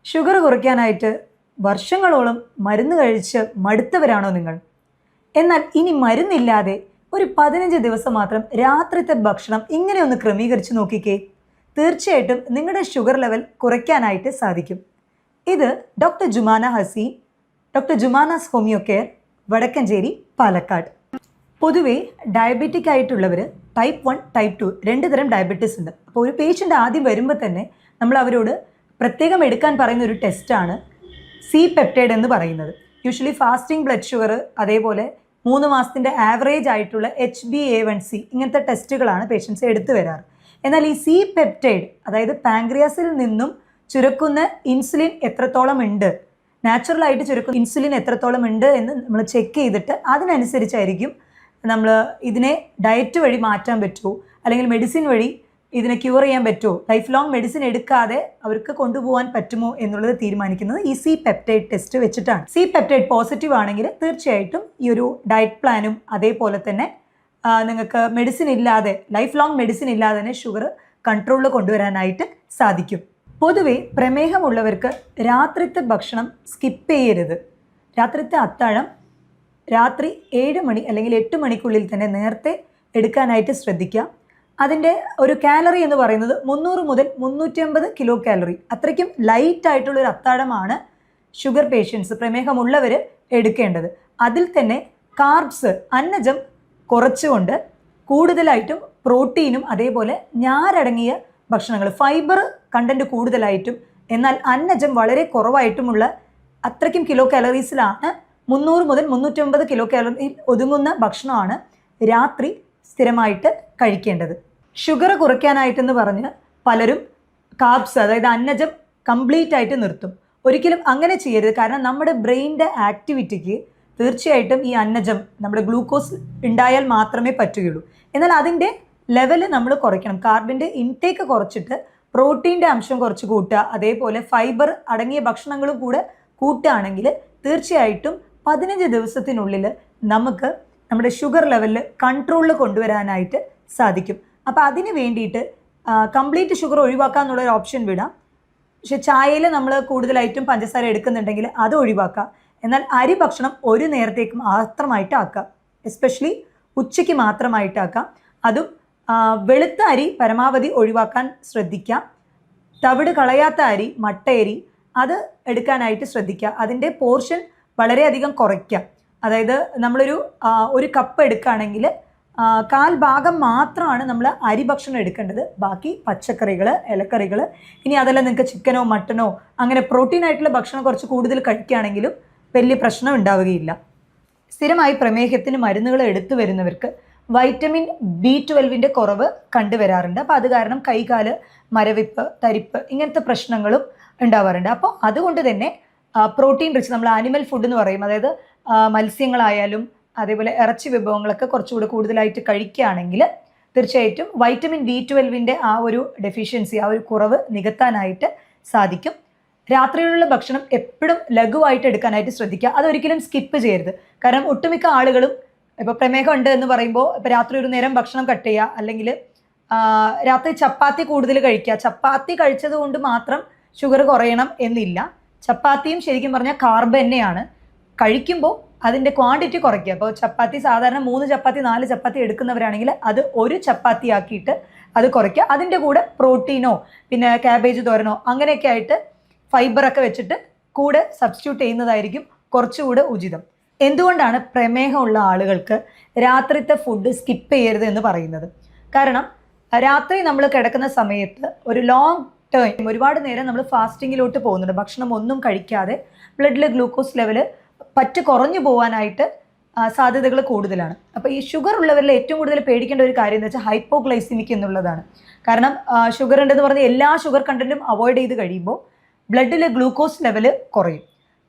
Sugar കുറയ്ക്കാനായിട്ട് വർഷങ്ങളോളം മരുന്ന് കഴിച്ച് മടുത്തവരാണോ നിങ്ങൾ? എന്നാൽ ഇനി മരുന്നില്ലാതെ ഒരു 15 ദിവസം മാത്രം രാത്രിത്തെ ഭക്ഷണം ഇങ്ങനെ ഒന്ന് ക്രമീകരിച്ച് നോക്കിക്കേ. തീർച്ചയായിട്ടും നിങ്ങളുടെ ഷുഗർ ലെവൽ കുറയ്ക്കാനായിട്ട് സാധിക്കും. ഇത് doctor Jumana Haseen, doctor Jumana's homeo care, Vadakkanchery, Palakkad. പൊതുവേ ഡയബറ്റിക് ആയിട്ടുള്ളവർ ടൈപ്പ് 1, ടൈപ്പ് 2 രണ്ട് തരം ഡയബറ്റീസ് ഉണ്ട്. അപ്പോൾ ഒരു പേഷ്യൻ്റ് ആദ്യം വരുമ്പോൾ തന്നെ നമ്മൾ അവരോട് പ്രത്യേകം എടുക്കാൻ പറയുന്ന ഒരു ടെസ്റ്റാണ് C-പെപ്റ്റൈഡ് എന്ന് പറയുന്നത്. യൂഷ്വലി ഫാസ്റ്റിംഗ് ബ്ലഡ് ഷുഗർ, അതേപോലെ 3 മാസത്തിൻ്റെ ആവറേജ് ആയിട്ടുള്ള HbA1c ഇങ്ങനത്തെ ടെസ്റ്റുകളാണ് പേഷ്യൻസ് എടുത്തു വരാറ്. എന്നാൽ ഈ C-പെപ്റ്റൈഡ്, അതായത് പാങ്ക്രിയാസിൽ നിന്നും ചുരക്കുന്ന ഇൻസുലിൻ എത്രത്തോളം ഉണ്ട്, നാച്ചുറലായിട്ട് ചുരക്കുന്ന ഇൻസുലിൻ എത്രത്തോളം ഉണ്ട് എന്ന് നമ്മൾ ചെക്ക് ചെയ്തിട്ട് അതിനനുസരിച്ചായിരിക്കും നമ്മൾ ഇതിനെ ഡയറ്റ് വഴി മാറ്റാൻ പറ്റുമോ, അല്ലെങ്കിൽ മെഡിസിൻ വഴി ഇതിനെ ക്യൂർ ചെയ്യാൻ പറ്റുമോ, ലൈഫ് ലോങ് മെഡിസിൻ എടുക്കാതെ അവർക്ക് കൊണ്ടുപോകാൻ പറ്റുമോ എന്നുള്ളത് തീരുമാനിക്കുന്നത് ഈ C-പെപ്റ്റൈഡ് ടെസ്റ്റ് വെച്ചിട്ടാണ്. C-പെപ്റ്റൈഡ് പോസിറ്റീവ് ആണെങ്കിൽ തീർച്ചയായിട്ടും ഈ ഒരു ഡയറ്റ് പ്ലാനും അതേപോലെ തന്നെ നിങ്ങൾക്ക് മെഡിസിൻ ഇല്ലാതെ, ലൈഫ് ലോങ് മെഡിസിൻ ഇല്ലാതെ തന്നെ ഷുഗർ കൺട്രോളിൽ കൊണ്ടുവരാനായിട്ട് സാധിക്കും. പൊതുവെ പ്രമേഹമുള്ളവർക്ക് രാത്രിത്തെ ഭക്ഷണം സ്കിപ്പ് ചെയ്യരുത്. രാത്രിത്തെ അത്താഴം രാത്രി 7 മണി അല്ലെങ്കിൽ 8 മണിക്കുള്ളിൽ തന്നെ നേരത്തെ എടുക്കാനായിട്ട് ശ്രദ്ധിക്കുക. അതിൻ്റെ ഒരു കാലറി എന്ന് പറയുന്നത് 300 മുതൽ 350 കിലോ കാലറി, അത്രയ്ക്കും ലൈറ്റ് ആയിട്ടുള്ളൊരു അത്താഴമാണ് ഷുഗർ പേഷ്യൻസ്, പ്രമേഹമുള്ളവർ എടുക്കേണ്ടത്. അതിൽ തന്നെ കാർബ്സ്, അന്നജം കുറച്ചുകൊണ്ട് കൂടുതലായിട്ടും പ്രോട്ടീനും അതേപോലെ ഞാരടങ്ങിയ ഭക്ഷണങ്ങൾ, ഫൈബർ കണ്ടൻറ്റ് കൂടുതലായിട്ടും എന്നാൽ അന്നജം വളരെ കുറവായിട്ടുമുള്ള അത്രയ്ക്കും കിലോ കാലറീസിലാണ് 300 മുതൽ 350 കിലോ കാലറി ഒതുങ്ങുന്ന ഭക്ഷണമാണ് രാത്രി സ്ഥിരമായിട്ട് കഴിക്കേണ്ടത്. ഷുഗർ കുറയ്ക്കാനായിട്ടെന്ന് പറഞ്ഞ് പലരും കാർബ്സ്, അതായത് അന്നജം കംപ്ലീറ്റ് ആയിട്ട് നിർത്തും. ഒരിക്കലും അങ്ങനെ ചെയ്യരുത്. കാരണം നമ്മുടെ ബ്രെയിനിൻ്റെ ആക്ടിവിറ്റിക്ക് തീർച്ചയായിട്ടും ഈ അന്നജം, നമ്മുടെ ഗ്ലൂക്കോസ് ഉണ്ടായാൽ മാത്രമേ പറ്റുകയുള്ളൂ. എന്നാൽ അതിൻ്റെ ലെവല് നമ്മൾ കുറയ്ക്കണം. കാർബിൻ്റെ ഇൻടേക്ക് കുറച്ചിട്ട് പ്രോട്ടീൻ്റെ അംശം കുറച്ച് കൂട്ടുക, അതേപോലെ ഫൈബർ അടങ്ങിയ ഭക്ഷണങ്ങളും കൂടെ കൂട്ടുകയാണെങ്കിൽ തീർച്ചയായിട്ടും 15 ദിവസത്തിനുള്ളിൽ നമുക്ക് നമ്മുടെ ഷുഗർ ലെവലിൽ കൺട്രോളിൽ കൊണ്ടുവരാനായിട്ട് സാധിക്കും. അപ്പോൾ അതിന് വേണ്ടിയിട്ട് കംപ്ലീറ്റ് ഷുഗർ ഒഴിവാക്കുക എന്നുള്ളൊരു ഓപ്ഷൻ വിടാം. പക്ഷെ ചായയിൽ നമ്മൾ കൂടുതലായിട്ടും പഞ്ചസാര എടുക്കുന്നുണ്ടെങ്കിൽ അത് ഒഴിവാക്കുക. എന്നാൽ അരി ഭക്ഷണം ഒരു നേരത്തേക്ക് മാത്രമായിട്ട് ആക്കുക, എസ്പെഷ്യലി ഉച്ചയ്ക്ക് മാത്രമായിട്ടാക്കാം. അതും വെളുത്ത അരി പരമാവധി ഒഴിവാക്കാൻ ശ്രദ്ധിക്കാം. തവിട് കളയാത്ത അരി, മട്ടയരി, അത് എടുക്കാനായിട്ട് ശ്രദ്ധിക്കുക. അതിൻ്റെ പോർഷൻ വളരെയധികം കുറയ്ക്കുക. അതായത് ഒരു കപ്പ് എടുക്കുകയാണെങ്കിൽ 1/4 ഭാഗം മാത്രമാണ് നമ്മൾ അരി ഭക്ഷണം എടുക്കേണ്ടത്. ബാക്കി പച്ചക്കറികൾ, ഇലക്കറികൾ, ഇനി അതെല്ലാം നിങ്ങൾക്ക് ചിക്കനോ മട്ടനോ അങ്ങനെ പ്രോട്ടീൻ ആയിട്ടുള്ള ഭക്ഷണം കുറച്ച് കൂടുതൽ കഴിക്കുകയാണെങ്കിലും വലിയ പ്രശ്നം ഉണ്ടാവുകയില്ല. സ്ഥിരമായി പ്രമേഹത്തിന് മരുന്നുകൾ എടുത്തു വരുന്നവർക്ക് വൈറ്റമിൻ B12ൻ്റെ കുറവ് കണ്ടുവരാറുണ്ട്. അപ്പോൾ അത് കാരണം കൈകാല് മരവിപ്പ്, തരിപ്പ് ഇങ്ങനത്തെ പ്രശ്നങ്ങളും ഉണ്ടാവാറുണ്ട്. അപ്പോൾ അതുകൊണ്ട് തന്നെ പ്രോട്ടീൻ റിച്ച്, നമ്മൾ ആനിമൽ ഫുഡ് എന്ന് പറയും, അതായത് മത്സ്യങ്ങളായാലും അതേപോലെ ഇറച്ചി വിഭവങ്ങളൊക്കെ കുറച്ചുകൂടി കൂടുതലായിട്ട് കഴിക്കുകയാണെങ്കിൽ തീർച്ചയായിട്ടും വൈറ്റമിൻ B12ൻ്റെ ആ ഒരു ഡെഫിഷ്യൻസി, ആ ഒരു കുറവ് നികത്താനായിട്ട് സാധിക്കും. രാത്രിയിലുള്ള ഭക്ഷണം എപ്പോഴും ലഘുവായിട്ട് എടുക്കാനായിട്ട് ശ്രദ്ധിക്കുക. അതൊരിക്കലും സ്കിപ്പ് ചെയ്യരുത്. കാരണം ഒട്ടുമിക്ക ആളുകളും ഇപ്പോൾ പ്രമേഹം ഉണ്ട് എന്ന് പറയുമ്പോൾ ഇപ്പോൾ രാത്രി ഒരു നേരം ഭക്ഷണം കട്ട് ചെയ്യുക, അല്ലെങ്കിൽ രാത്രി ചപ്പാത്തി കൂടുതൽ കഴിക്കുക. ചപ്പാത്തി കഴിച്ചത് കൊണ്ട് മാത്രം ഷുഗർ കുറയണം എന്നില്ല. ചപ്പാത്തിയും ശരിക്കും പറഞ്ഞാൽ കാർബ് തന്നെയാണ്. കഴിക്കുമ്പോൾ അതിൻ്റെ ക്വാണ്ടിറ്റി കുറയ്ക്കുക. അപ്പോൾ ചപ്പാത്തി സാധാരണ 3 ചപ്പാത്തി 4 ചപ്പാത്തി എടുക്കുന്നവരാണെങ്കിൽ അത് 1 ചപ്പാത്തി ആക്കിയിട്ട് അത് കുറയ്ക്കുക. അതിൻ്റെ കൂടെ പ്രോട്ടീനോ പിന്നെ ക്യാബേജ് തോരനോ അങ്ങനെയൊക്കെ ആയിട്ട് ഫൈബറൊക്കെ വെച്ചിട്ട് കൂടെ സബ്സ്റ്റിറ്റ്യൂട്ട് ചെയ്യുന്നതായിരിക്കും കുറച്ചുകൂടെ ഉചിതം. എന്തുകൊണ്ടാണ് പ്രമേഹമുള്ള ആളുകൾക്ക് രാത്രിത്തെ ഫുഡ് സ്കിപ്പ് ചെയ്യരുത് എന്ന് പറയുന്നത്? കാരണം രാത്രി നമ്മൾ കിടക്കുന്ന സമയത്ത് ഒരു ലോങ് ടൈം, ഒരുപാട് നേരം നമ്മൾ ഫാസ്റ്റിങ്ങിലോട്ട് പോകുന്നുണ്ട്. ഭക്ഷണം ഒന്നും കഴിക്കാതെ ബ്ലഡിലെ ഗ്ലൂക്കോസ് ലെവല് കുറഞ്ഞു പോകാനായിട്ട് സാധ്യതകൾ കൂടുതലാണ്. അപ്പോൾ ഈ ഷുഗർ ഉള്ളവരിൽ ഏറ്റവും കൂടുതൽ പേടിക്കേണ്ട ഒരു കാര്യം എന്ന് വെച്ചാൽ ഹൈപ്പോഗ്ലൈസിമിക് എന്നുള്ളതാണ്. കാരണം ഷുഗർ ഉണ്ടെന്ന് പറഞ്ഞാൽ എല്ലാ ഷുഗർ കണ്ടന്റും അവോയ്ഡ് ചെയ്ത് കഴിയുമ്പോൾ ബ്ലഡിലെ ഗ്ലൂക്കോസ് ലെവല് കുറയും.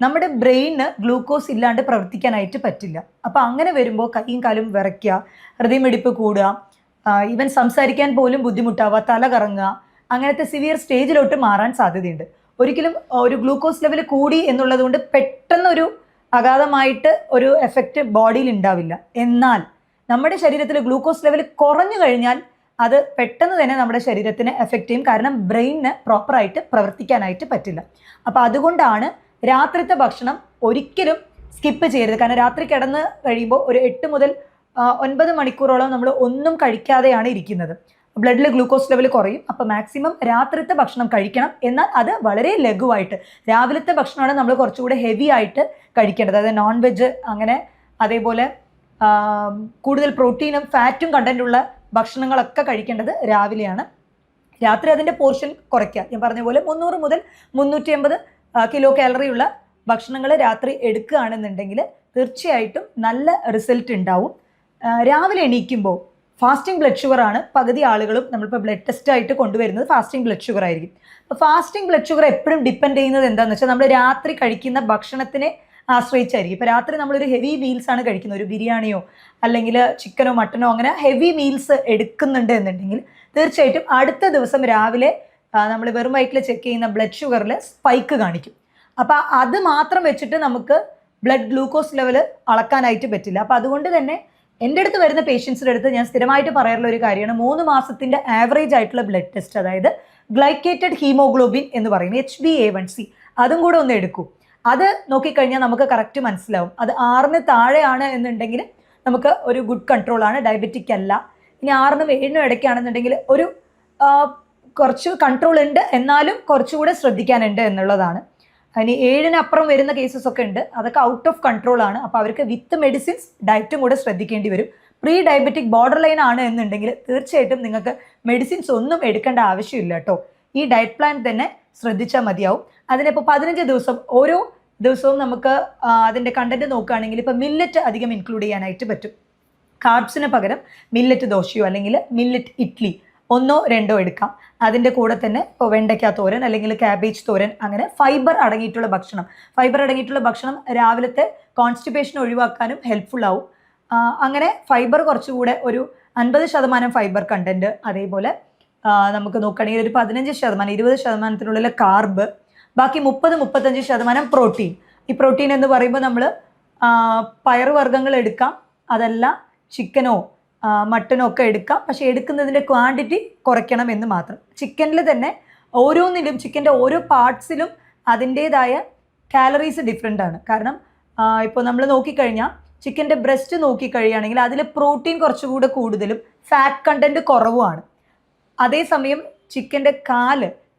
നമ്മുടെ ബ്രെയിന് ഗ്ലൂക്കോസ് ഇല്ലാണ്ട് പ്രവർത്തിക്കാനായിട്ട് പറ്റില്ല. അപ്പോൾ അങ്ങനെ വരുമ്പോൾ കൈയും കാലും വിറയ്ക്കുക, ഹൃദയമിടിപ്പ് കൂടുക, ഈവൻ സംസാരിക്കാൻ പോലും ബുദ്ധിമുട്ടാവുക, തല കറങ്ങുക, അങ്ങനത്തെ സിവിയർ സ്റ്റേജിലോട്ട് മാറാൻ സാധ്യതയുണ്ട്. ഒരിക്കലും ഒരു ഗ്ലൂക്കോസ് ലെവൽ കൂടി എന്നുള്ളത് കൊണ്ട് പെട്ടെന്നൊരു അഗാധമായിട്ട് ഒരു എഫക്റ്റ് ബോഡിയിൽ ഉണ്ടാവില്ല. എന്നാൽ നമ്മുടെ ശരീരത്തിൽ ഗ്ലൂക്കോസ് ലെവൽ കുറഞ്ഞു കഴിഞ്ഞാൽ അത് പെട്ടെന്ന് തന്നെ നമ്മുടെ ശരീരത്തിന് എഫക്റ്റ് ചെയ്യും. കാരണം ബ്രെയിനിന് പ്രോപ്പറായിട്ട് പ്രവർത്തിക്കാനായിട്ട് പറ്റില്ല. അപ്പോൾ അതുകൊണ്ടാണ് രാത്രിത്തെ ഭക്ഷണം ഒരിക്കലും സ്കിപ്പ് ചെയ്യരുത്. കാരണം രാത്രി കിടന്ന് കഴിയുമ്പോൾ ഒരു 8 മുതൽ 9 മണിക്കൂറോളം നമ്മൾ ഒന്നും കഴിക്കാതെയാണ് ഇരിക്കുന്നത്. ബ്ലഡിൽ ഗ്ലൂക്കോസ് ലെവൽ കുറയും. അപ്പോൾ മാക്സിമം രാത്രിത്തെ ഭക്ഷണം കഴിക്കണം. എന്നാൽ അത് വളരെ ലഘുവായിട്ട്. രാവിലത്തെ ഭക്ഷണമാണ് നമ്മൾ കുറച്ചുകൂടെ ഹെവി ആയിട്ട് കഴിക്കേണ്ടത്. അതായത് നോൺ വെജ് അങ്ങനെ അതേപോലെ കൂടുതൽ പ്രോട്ടീനും ഫാറ്റും കണ്ടൻറ്റുള്ള ഭക്ഷണങ്ങളൊക്കെ കഴിക്കേണ്ടത് രാവിലെയാണ്. രാത്രി അതിൻ്റെ പോർഷൻ കുറയ്ക്കുക. ഞാൻ പറഞ്ഞ പോലെ 300 മുതൽ 350 കിലോ കാലറി ഉള്ള ഭക്ഷണങ്ങൾ രാത്രി എടുക്കുകയാണെന്നുണ്ടെങ്കിൽ തീർച്ചയായിട്ടും നല്ല റിസൾട്ട് ഉണ്ടാവും. രാവിലെ എണീക്കുമ്പോൾ ഫാസ്റ്റിംഗ് ബ്ലഡ് ഷുഗർ ആണ് പകുതി ആളുകളും നമ്മളിപ്പോൾ ബ്ലഡ് ടെസ്റ്റ് ആയിട്ട് കൊണ്ടുവരുന്നത് ഫാസ്റ്റിംഗ് ബ്ലഡ് ഷുഗർ ആയിരിക്കും. അപ്പോൾ ഫാസ്റ്റിംഗ് ബ്ലഡ് ഷുഗർ എപ്പോഴും ഡിപ്പെൻഡ് ചെയ്യുന്നത് എന്താണെന്ന് വെച്ചാൽ നമ്മൾ രാത്രി കഴിക്കുന്ന ഭക്ഷണത്തിനെ ആശ്രയിച്ചായിരിക്കും. ഇപ്പോൾ രാത്രി നമ്മളൊരു ഹെവി മീൽസ് ആണ് കഴിക്കുന്നത്, ഒരു ബിരിയാണിയോ അല്ലെങ്കിൽ ചിക്കനോ മട്ടനോ അങ്ങനെ ഹെവി മീൽസ് എടുക്കുന്നുണ്ട് എന്നുണ്ടെങ്കിൽ തീർച്ചയായിട്ടും അടുത്ത ദിവസം രാവിലെ നമ്മൾ വെറും വയറ്റിൽ ചെക്ക് ചെയ്യുന്ന ബ്ലഡ് ഷുഗറിൽ സ്പൈക്ക് കാണിക്കും. അപ്പോൾ അത് മാത്രം വെച്ചിട്ട് നമുക്ക് ബ്ലഡ് ഗ്ലൂക്കോസ് ലെവൽ അളക്കാനായിട്ട് പറ്റില്ല. അപ്പോൾ അതുകൊണ്ട് തന്നെ എൻ്റെ അടുത്ത് വരുന്ന പേഷ്യൻസിൻ്റെ അടുത്ത് ഞാൻ സ്ഥിരമായിട്ട് പറയാറുള്ള ഒരു കാര്യമാണ് 3 മാസത്തിൻ്റെ ആവറേജ് ആയിട്ടുള്ള ബ്ലഡ് ടെസ്റ്റ്, അതായത് ഗ്ലൈക്കേറ്റഡ് ഹീമോഗ്ലോബിൻ എന്ന് പറയും, HbA1c, അതും കൂടെ ഒന്ന് എടുക്കൂ. അത് നോക്കിക്കഴിഞ്ഞാൽ നമുക്ക് കറക്റ്റ് മനസ്സിലാവും. അത് 6ന് താഴെയാണ് എന്നുണ്ടെങ്കിൽ നമുക്ക് ഒരു ഗുഡ് കൺട്രോൾ ആണ്, ഡയബറ്റിക് അല്ല. ഇനി 6നും 7നും ഇടയ്ക്കാണെന്നുണ്ടെങ്കിൽ ഒരു കുറച്ച് കൺട്രോൾ ഉണ്ട്, എന്നാലും കുറച്ചുകൂടെ ശ്രദ്ധിക്കാനുണ്ട് എന്നുള്ളതാണ്. ഇനി 7ന് അപ്പുറം വരുന്ന കേസസ് ഒക്കെ ഉണ്ട്, അതൊക്കെ ഔട്ട് ഓഫ് കൺട്രോൾ ആണ്. അപ്പോൾ അവർക്ക് വിത്ത് മെഡിസിൻസ് ഡയറ്റും കൂടെ ശ്രദ്ധിക്കേണ്ടി വരും. പ്രീ ഡയബറ്റിക് ബോർഡർ ലൈൻ ആണ് എന്നുണ്ടെങ്കിൽ തീർച്ചയായിട്ടും നിങ്ങൾക്ക് മെഡിസിൻസ് ഒന്നും എടുക്കേണ്ട ആവശ്യമില്ല കേട്ടോ. ഈ ഡയറ്റ് പ്ലാൻ തന്നെ ശ്രദ്ധിച്ചാൽ മതിയാവും. അതിനിപ്പോൾ 15 ദിവസം ഓരോ ദിവസവും നമുക്ക് അതിൻ്റെ കണ്ടന്റ് നോക്കുകയാണെങ്കിൽ ഇപ്പോൾ മില്ലറ്റ് അധികം ഇൻക്ലൂഡ് ചെയ്യാനായിട്ട് പറ്റും. കാർബ്സിന് പകരം മില്ലറ്റ് ദോശയോ അല്ലെങ്കിൽ മില്ലറ്റ് ഇഡ്ലി 1ഓ 2ഓ എടുക്കാം. അതിൻ്റെ കൂടെ തന്നെ ഇപ്പോൾ വെണ്ടയ്ക്ക തോരൻ അല്ലെങ്കിൽ കാബേജ് തോരൻ, അങ്ങനെ ഫൈബർ അടങ്ങിയിട്ടുള്ള ഭക്ഷണം രാവിലത്തെ കോൺസ്റ്റിപ്പേഷൻ ഒഴിവാക്കാനും ഹെൽപ്ഫുൾ ആവും. അങ്ങനെ ഫൈബർ കുറച്ചുകൂടെ ഒരു 50% ഫൈബർ കണ്ടന്റ്, അതേപോലെ നമുക്ക് നോക്കുകയാണെങ്കിൽ ഒരു 15% 20%-ത്തിനുള്ളിൽ കാർബ്, ബാക്കി 30-35% പ്രോട്ടീൻ. ഈ പ്രോട്ടീൻ എന്ന് പറയുമ്പോൾ നമ്മൾ പയറുവർഗ്ഗങ്ങൾ എടുക്കാം, അതല്ല ചിക്കനോ മട്ടനോ ഒക്കെ എടുക്കാം. പക്ഷേ എടുക്കുന്നതിൻ്റെ ക്വാണ്ടിറ്റി കുറയ്ക്കണം എന്ന് മാത്രം. ചിക്കനിൽ തന്നെ ഓരോന്നിലും, ചിക്കൻ്റെ ഓരോ പാർട്സിലും അതിൻ്റേതായ കാലറീസ് ഡിഫറെൻ്റ് ആണ്. കാരണം ഇപ്പോൾ നമ്മൾ നോക്കിക്കഴിഞ്ഞാൽ ചിക്കൻ്റെ ബ്രസ്റ്റ് നോക്കിക്കഴിയുകയാണെങ്കിൽ അതിൽ പ്രോട്ടീൻ കുറച്ചുകൂടെ കൂടുതലും ഫാറ്റ് കണ്ടൻറ്റ് കുറവുമാണ്. അതേസമയം ചിക്കൻ്റെ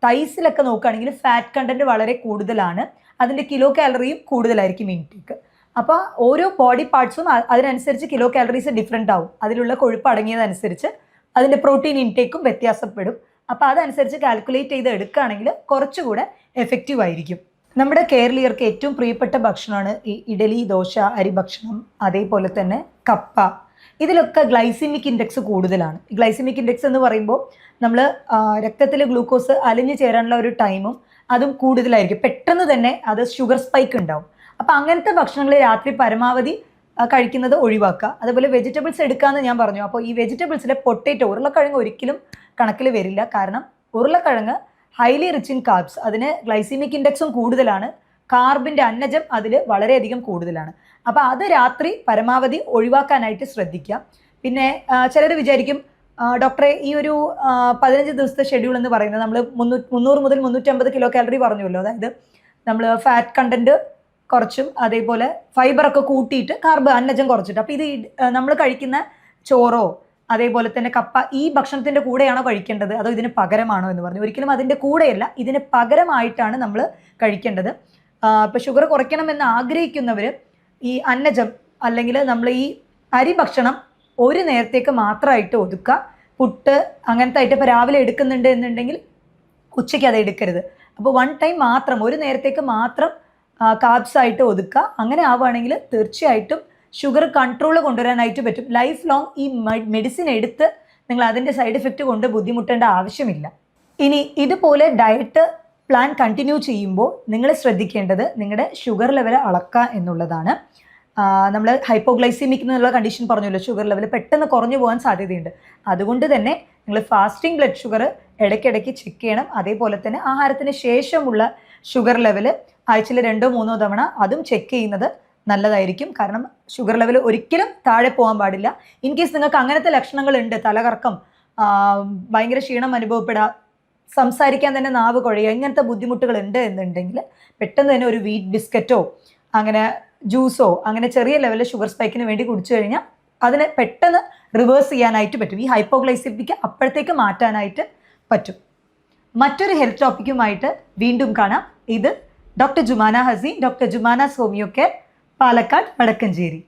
തൈസിലൊക്കെ നോക്കുകയാണെങ്കിൽ ഫാറ്റ് കണ്ടൻറ്റ് വളരെ കൂടുതലാണ്, അതിൻ്റെ കിലോ കാലറിയും കൂടുതലായിരിക്കും ഇൻടേക്ക്. അപ്പോൾ ഓരോ ബോഡി പാർട്സും അതിനനുസരിച്ച് കിലോ കാലറീസ് ഡിഫറെൻ്റ് ആവും. അതിലുള്ള കൊഴുപ്പ് അടങ്ങിയതനുസരിച്ച് അതിൻ്റെ പ്രോട്ടീൻ ഇൻടേക്കും വ്യത്യാസപ്പെടും. അപ്പോൾ അതനുസരിച്ച് കാൽക്കുലേറ്റ് ചെയ്ത് എടുക്കുകയാണെങ്കിൽ കുറച്ചുകൂടെ എഫക്റ്റീവ് ആയിരിക്കും. നമ്മുടെ കേരളീയർക്ക് ഏറ്റവും പ്രിയപ്പെട്ട ഭക്ഷണമാണ് ഈ ഇഡലി, ദോശ, അരി ഭക്ഷണം, അതേപോലെ തന്നെ കപ്പ. ഇതിലൊക്കെ ഗ്ലൈസിമിക് ഇൻഡെക്സ് കൂടുതലാണ്. ഗ്ലൈസിമിക് ഇൻഡെക്സ് എന്ന് പറയുമ്പോൾ നമ്മൾ രക്തത്തിൽ ഗ്ലൂക്കോസ് അലിഞ്ഞു ചേരാനുള്ള ഒരു ടൈമും അതും കൂടുതലായിരിക്കും. പെട്ടെന്ന് തന്നെ അത് ഷുഗർ സ്പൈക്ക് ഉണ്ടാവും. അപ്പോൾ അങ്ങനത്തെ ഭക്ഷണങ്ങൾ രാത്രി പരമാവധി കഴിക്കുന്നത് ഒഴിവാക്കുക. അതുപോലെ വെജിറ്റബിൾസ് എടുക്കാമെന്ന് ഞാൻ പറഞ്ഞു. അപ്പോൾ ഈ വെജിറ്റബിൾസിലെ പൊട്ടേറ്റോ, ഉരുളക്കിഴങ്ങ് ഒരിക്കലും കണക്കിൽ വരില്ല. കാരണം ഉരുളക്കിഴങ്ങ് ഹൈലി റിച്ച് ഇൻ കാർബ്സ്, അതിന് ഗ്ലൈസിമിക് ഇൻഡെക്സും കൂടുതലാണ്, കാർബിൻ്റെ അന്നജം അതിൽ വളരെയധികം കൂടുതലാണ്. അപ്പോൾ അത് രാത്രി പരമാവധി ഒഴിവാക്കാനായിട്ട് ശ്രദ്ധിക്കുക. പിന്നെ ചിലർ വിചാരിക്കും ഡോക്ടറെ ഈ ഒരു 15 ദിവസത്തെ ഷെഡ്യൂൾ എന്ന് പറയുന്നത് നമ്മൾ 300 മുതൽ 350 കിലോ കാലറി പറഞ്ഞുവല്ലോ, അതായത് നമ്മൾ ഫാറ്റ് കണ്ടൻറ്റ് കുറച്ചും അതേപോലെ ഫൈബറൊക്കെ കൂട്ടിയിട്ട് കാർബ് അന്നജം കുറച്ചിട്ട്, അപ്പോൾ ഇത് നമ്മൾ കഴിക്കുന്ന ചോറോ അതേപോലെ തന്നെ കപ്പ ഈ ഭക്ഷണത്തിൻ്റെ കൂടെയാണോ കഴിക്കേണ്ടത് അതോ ഇതിന് പകരമാണോ എന്ന് പറഞ്ഞു. ഒരിക്കലും അതിൻ്റെ കൂടെയല്ല, ഇതിന് പകരമായിട്ടാണ് നമ്മൾ കഴിക്കേണ്ടത്. ഇപ്പോൾ ഷുഗർ കുറയ്ക്കണമെന്ന് ആഗ്രഹിക്കുന്നവർ ഈ അന്നജം അല്ലെങ്കിൽ നമ്മൾ ഈ അരി ഭക്ഷണം ഒരു നേരത്തേക്ക് മാത്രമായിട്ട് ഒതുക്കുക. പുട്ട് അങ്ങനത്തെ ആയിട്ട് ഇപ്പോൾ രാവിലെ എടുക്കുന്നുണ്ട് എന്നുണ്ടെങ്കിൽ ഉച്ചയ്ക്ക് അത് എടുക്കരുത്. അപ്പോൾ 1 ടൈം മാത്രം, ഒരു നേരത്തേക്ക് മാത്രം കാർബ്സ് ആയിട്ട് ഒതുക്കുക. അങ്ങനെ ആവുകയാണെങ്കിൽ തീർച്ചയായിട്ടും ഷുഗർ കൺട്രോൾ കൊണ്ടുവരാനായിട്ട് പറ്റും. ലൈഫ് ലോങ് ഈ മെഡിസിൻ എടുത്ത് നിങ്ങൾ അതിൻ്റെ സൈഡ് എഫക്റ്റ് കൊണ്ട് ബുദ്ധിമുട്ടേണ്ട ആവശ്യമില്ല. ഇനി ഇതുപോലെ ഡയറ്റ് പ്ലാൻ കണ്ടിന്യൂ ചെയ്യുമ്പോൾ നിങ്ങൾ ശ്രദ്ധിക്കേണ്ടത് നിങ്ങളുടെ ഷുഗർ ലെവൽ അളക്കുക എന്നുള്ളതാണ്. നമ്മൾ ഹൈപ്പോഗ്ലൈസീമിക് എന്നുള്ള കണ്ടീഷൻ പറഞ്ഞല്ലോ, ഷുഗർ ലെവൽ പെട്ടെന്ന് കുറഞ്ഞു പോകാൻ സാധ്യതയുണ്ട്. അതുകൊണ്ട് തന്നെ നിങ്ങൾ ഫാസ്റ്റിംഗ് ബ്ലഡ് ഷുഗർ ഇടയ്ക്കിടയ്ക്ക് ചെക്ക് ചെയ്യണം. അതേപോലെ തന്നെ ആഹാരത്തിന് ശേഷമുള്ള ഷുഗർ ലെവൽ ആഴ്ചയിൽ 2-3 തവണ അതും ചെക്ക് ചെയ്യുന്നത് നല്ലതായിരിക്കും. കാരണം ഷുഗർ ലെവൽ ഒരിക്കലും താഴെ പോകാൻ പാടില്ല. ഇൻ കേസ് നിങ്ങൾക്ക് അങ്ങനത്തെ ലക്ഷണങ്ങളുണ്ട്, തലകറക്കം, ഭയങ്കര ക്ഷീണം അനുഭവപ്പെടുക, സംസാരിക്കാൻ തന്നെ നാവ് കുഴയുക, ഇങ്ങനത്തെ ബുദ്ധിമുട്ടുകൾ ഉണ്ട് എന്നുണ്ടെങ്കിൽ പെട്ടെന്ന് തന്നെ ഒരു വീറ്റ് ബിസ്ക്കറ്റോ അങ്ങനെ ജ്യൂസോ അങ്ങനെ ചെറിയ ലെവലിൽ ഷുഗർ സ്പൈക്കിന് വേണ്ടി കുടിച്ചു കഴിഞ്ഞാൽ അതിനെ പെട്ടെന്ന് റിവേഴ്സ് ചെയ്യാനായിട്ട് പറ്റും. ഈ ഹൈപ്പോഗ്ലൈസിമിക്ക് അപ്പോഴത്തേക്ക് മാറ്റാനായിട്ട് പറ്റും. മറ്റൊരു ഹെൽത്ത് ടോപ്പിക്കുമായിട്ട് വീണ്ടും കാണാം. ഇത് doctor Jumana Haseen, doctor Jumana homeo care, Palakkad Vadakkanchery.